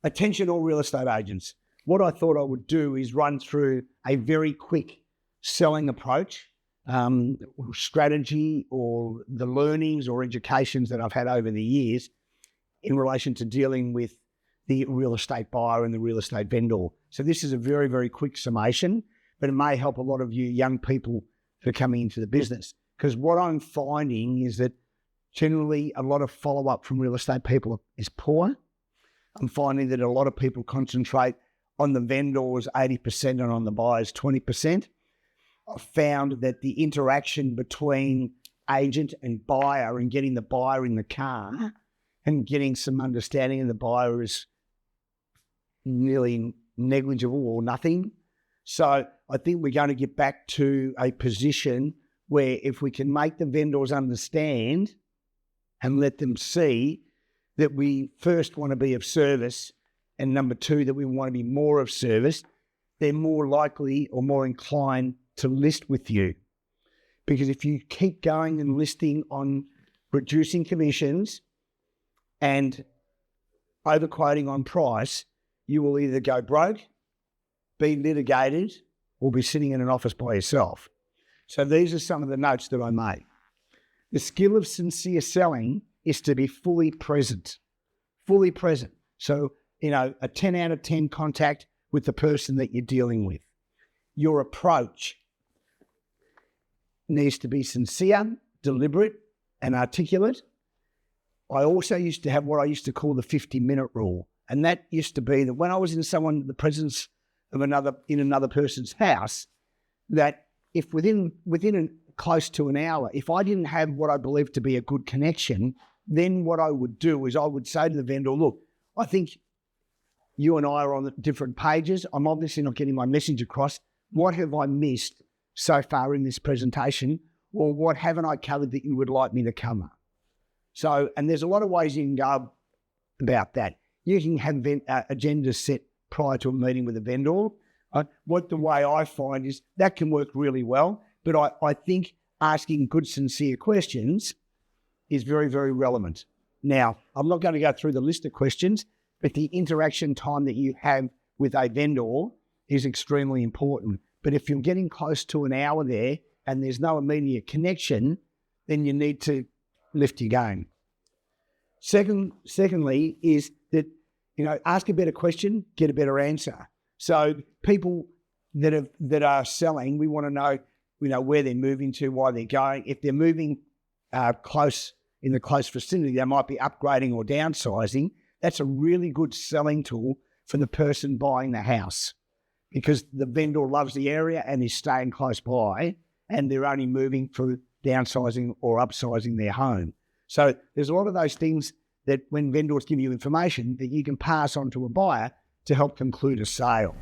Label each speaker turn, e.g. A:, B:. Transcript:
A: Attention all real estate agents. What I thought I would do is run through a very quick selling approach, strategy, or the learnings or educations that I've had over the years in relation to dealing with the real estate buyer and the real estate vendor. So this is a very, very quick summation, but it may help a lot of you young people who are coming into the business. Because what I'm finding is that generally a lot of follow-up from real estate people is poor. I'm finding that a lot of people concentrate on the vendors 80% and on the buyers 20%. I've found that the interaction between agent and buyer and getting the buyer in the car and getting some understanding of the buyer is nearly negligible or nothing. So I think we're going to get back to a position where if we can make the vendors understand and let them see that we first want to be of service, and number two, that we want to be more of service, they're more likely or more inclined to list with you. Because if you keep going and listing on reducing commissions and overquoting on price, you will either go broke, be litigated, or be sitting in an office by yourself. So these are some of the notes that I made. The skill of sincere selling is to be fully present. Fully present. So, a 10 out of 10 contact with the person that you're dealing with. Your approach needs to be sincere, deliberate, and articulate. I also used to have what I used to call the 50-minute rule. And that used to be that when I was in the presence of another person's house, that if within close to an hour, if I didn't have what I believed to be a good connection, then what I would do is I would say to the vendor, look, I think you and I are on different pages. I'm obviously not getting my message across. What have I missed so far in this presentation? Or what haven't I covered that you would like me to cover? So, and there's a lot of ways you can go about that. You can have agendas set prior to a meeting with a vendor. The way I find is that can work really well, but I think asking good, sincere questions is very, very relevant. Now, I'm not going to go through the list of questions, but the interaction time that you have with a vendor is extremely important. But if you're getting close to an hour there and there's no immediate connection, then you need to lift your game. Secondly is that, ask a better question, get a better answer. So people that are selling, we want to know, where they're moving to, why they're going. If they're moving close in the close vicinity, they might be upgrading or downsizing. That's a really good selling tool for the person buying the house because the vendor loves the area and is staying close by and they're only moving for downsizing or upsizing their home. So there's a lot of those things that when vendors give you information that you can pass on to a buyer to help conclude a sale.